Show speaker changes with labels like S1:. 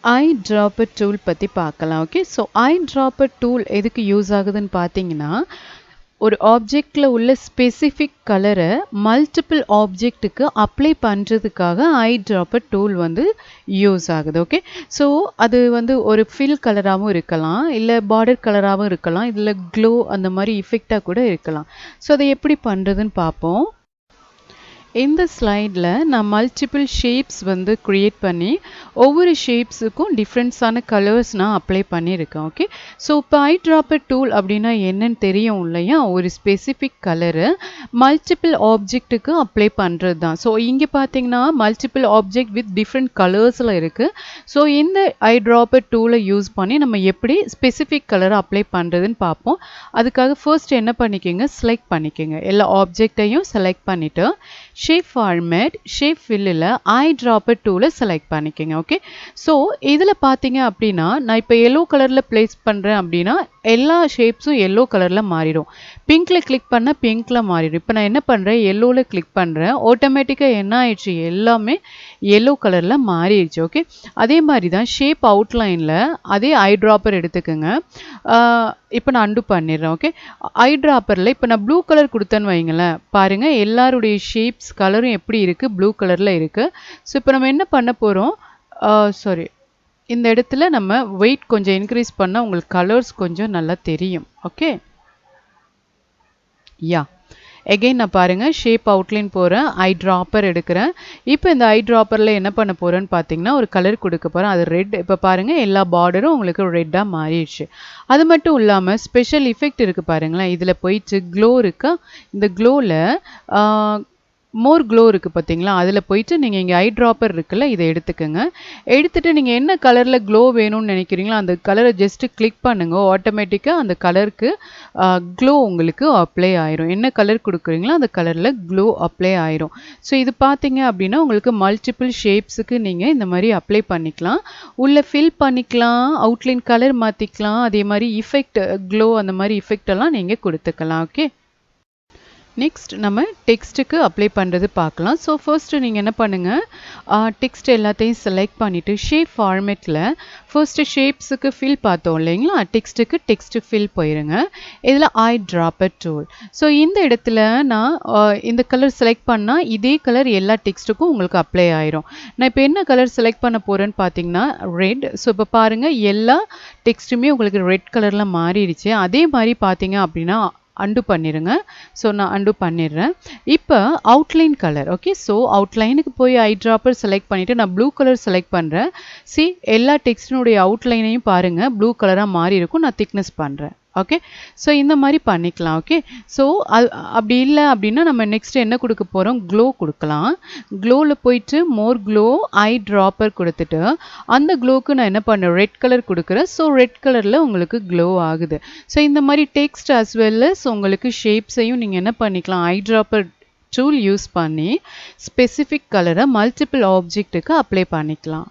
S1: eyedropper tool பத்தி பார்க்கலாம். Okay, so eyedropper tool எதுக்கு யூஸ் ஆகுதுன்னு பார்த்தீங்கன்னா, ஒரு ஆப்ஜெக்ட்ல உள்ள ஸ்பெசிஃபிக் கலரை மல்டிபிள் ஆப்ஜெக்ட்டுக்கு அப்ளை பண்ணுறதுக்காக eyedropper tool வந்து யூஸ் ஆகுது. ஓகே, ஸோ அது வந்து ஒரு ஃபில் கலராகவும் இருக்கலாம், இல்லை பார்டர் கலராகவும் இருக்கலாம், இதில் க்ளோ அந்த மாதிரி இஃபெக்டாக கூட இருக்கலாம். ஸோ அதை எப்படி பண்ணுறதுன்னு பார்ப்போம். இந்த ஸ்லைடில் நான் மல்டிபிள் ஷேப்ஸ் வந்து க்ரியேட் பண்ணி ஒவ்வொரு ஷேப்ஸுக்கும் டிஃப்ரெண்ட்ஸான கலர்ஸ் நான் அப்ளை பண்ணியிருக்கேன். ஓகே, ஸோ இப்போ ஐட்ராப்பர் டூல் அப்படின்னா என்னன்னு தெரியும் இல்லையா? ஒரு ஸ்பெசிஃபிக் கலரு மல்டிபிள் ஆப்ஜெக்ட்டுக்கு அப்ளை பண்ணுறது தான். ஸோ இங்கே பார்த்தீங்கன்னா மல்டிபிள் ஆப்ஜெக்ட் வித் டிஃப்ரெண்ட் கலர்ஸில் இருக்குது. ஸோ இந்த ஐட்ராப்பர் டூலை யூஸ் பண்ணி நம்ம எப்படி ஸ்பெசிஃபிக் கலரை அப்ளை பண்ணுறதுன்னு பார்ப்போம். அதுக்காக ஃபர்ஸ்ட் என்ன பண்ணிக்கோங்க, செலக்ட் பண்ணிக்கோங்க. எல்லா ஆப்ஜெக்டையும் செலக்ட் பண்ணிவிட்டு ஷேப் ஃபார்மேட், ஷேப் ஃபில்லில் ஐட்ராப்பர் டூலை செலக்ட் பண்ணிக்கோங்க. ஓகே, ஸோ இதில் பார்த்தீங்க அப்படின்னா நான் இப்போ எல்லோ கலரில் ப்ளேஸ் பண்ணுறேன் அப்படின்னா எல்லா ஷேப்ஸும் எல்லோ கலரில் மாறிடும். பிங்க்கில் கிளிக் பண்ணால் பிங்க்கில் மாறிடும். இப்போ நான் என்ன பண்ணுறேன், எல்லோவில் கிளிக் பண்ணுறேன், ஆட்டோமேட்டிக்காக என்ன ஆயிடுச்சு, எல்லாமே எல்லோ கலரில் மாறிடுச்சு. ஓகே, அதே மாதிரி தான் ஷேப் அவுட்லைனில் அதே ஐட்ராப்பர் எடுத்துக்கோங்க. இப்போ நான் அண்டு பண்ணிடுறேன். ஓகே, ஐட்ராப்பரில் இப்போ நான் ப்ளூ கலர் கொடுத்தேன்னு வைங்களேன், பாருங்கள் எல்லாருடைய ஷேப்ஸ் கலரும் எப்படி இருக்குது, ப்ளூ கலரில் இருக்குது. ஸோ இப்போ நம்ம என்ன பண்ண போகிறோம், சாரி, இந்த இடத்துல நம்ம வெயிட் கொஞ்சம் இன்க்ரீஸ் பண்ணால் உங்களுக்கு கலர்ஸ் கொஞ்சம் நல்லா தெரியும். ஓகே, யா, எகெயின் நான் பாருங்கள் ஷேப் அவுட்லைன் போகிறேன், ஐட்ராப்பர் எடுக்கிறேன். இப்போ இந்த ஐட்ராப்பரில் என்ன பண்ண போகிறேன்னு பார்த்தீங்கன்னா ஒரு கலர் கொடுக்க போகிறேன், அது ரெட். இப்போ பாருங்கள் எல்லா பார்டரும் உங்களுக்கு ரெட்டாக மாறிடுச்சு. அது மட்டும் இல்லாமல் ஸ்பெஷல் இஃபெக்ட் இருக்குது பாருங்களேன், இதில் போயிட்டு க்ளோ இருக்கா, இந்த க்ளோவில் மோர் க்ளோ இருக்குது பார்த்தீங்களா, அதில் போயிட்டு நீங்கள் இங்கே ஐட்ராப்பர் இருக்குல்ல, இதை எடுத்துக்கோங்க. எடுத்துகிட்டு நீங்கள் என்ன கலரில் க்ளோ வேணும்னு நினைக்கிறீங்களோ அந்த கலரை ஜஸ்ட்டு கிளிக் பண்ணுங்க, ஆட்டோமேட்டிக்காக அந்த கலருக்கு க்ளோ உங்களுக்கு அப்ளை ஆயிரும். என்ன கலர் கொடுக்குறீங்களோ அந்த கலரில் க்ளோ அப்ளை ஆயிரும். ஸோ இது பார்த்தீங்க அப்படின்னா உங்களுக்கு மல்டிபிள் ஷேப்ஸுக்கு நீங்கள் இந்த மாதிரி அப்ளை பண்ணிக்கலாம், உள்ளே ஃபில் பண்ணிக்கலாம், அவுட்லைன் கலர் மாற்றிக்கலாம், அதே மாதிரி இஃபெக்ட் க்ளோ அந்த மாதிரி இஃபெக்டெல்லாம் நீங்கள் கொடுத்துக்கலாம். ஓகே, நெக்ஸ்ட் நம்ம டெக்ஸ்ட்டுக்கு அப்ளை பண்ணுறது பார்க்கலாம். ஸோ ஃபர்ஸ்ட்டு நீங்கள் என்ன பண்ணுங்கள், டெக்ஸ்ட் எல்லாத்தையும் செலக்ட் பண்ணிவிட்டு ஷேப் ஃபார்மேட்டில் ஃபர்ஸ்ட்டு ஷேப்ஸுக்கு ஃபில் பார்த்தோம் இல்லைங்களா, டெக்ஸ்ட்டுக்கு டெக்ஸ்ட்டு ஃபில் போயிருங்க. இதில் ஐட்ராப்பர் டூல். ஸோ இந்த இடத்துல நான் இந்த கலர் செலக்ட் பண்ணால் இதே கலர் எல்லா டெக்ஸ்ட்டுக்கும் உங்களுக்கு அப்ளை ஆயிரும். நான் இப்போ என்ன கலர் செலக்ட் பண்ண போகிறேன்னு பார்த்தீங்கன்னா ரெட். ஸோ இப்போ பாருங்கள் எல்லா டெக்ஸ்ட்டுமே உங்களுக்கு ரெட் கலரில் மாறிடுச்சு. அதே மாதிரி பார்த்தீங்க அப்படின்னா அண்டு பண்ணிடுங்க. ஸோ நான் அண்டு பண்ணிடுறேன். இப்போ அவுட்லைன் கலர். ஓகே, ஸோ அவுட்லைனுக்கு போய் ஐட்ராப்பர் செலக்ட் பண்ணிவிட்டு நான் ப்ளூ கலர் செலக்ட் பண்ணுறேன். சி, எல்லா டெக்ஸ்டினுடைய அவுட்லைனையும் பாருங்கள் ப்ளூ கலராக மாறி இருக்கும். நான் திக்னஸ் பண்ணுறேன். ஓகே, ஸோ இந்த மாதிரி பண்ணிக்கலாம். ஓகே, ஸோ அப்படி இல்லை அப்படின்னா நம்ம நெக்ஸ்ட் என்ன கொடுக்க போகிறோம், க்ளோ கொடுக்கலாம். க்ளோவில் போயிட்டு மோர் க்ளோ ஐட்ராப்பர் கொடுத்துட்டு அந்த க்ளோக்கு நான் என்ன பண்ணேன், ரெட் கலர் கொடுக்குறேன். ஸோ ரெட் கலரில் உங்களுக்கு க்ளோ ஆகுது. ஸோ இந்த மாதிரி டெக்ஸ்ட் அஸ் வெல் அஸ் உங்களுக்கு ஷேப்ஸையும் நீங்கள் என்ன பண்ணிக்கலாம், ஐட்ராப்பர் டூல் யூஸ் பண்ணி ஸ்பெசிஃபிக் கலரை மல்டிபிள் ஆப்ஜெக்ட்டுக்கு அப்ளை பண்ணிக்கலாம்.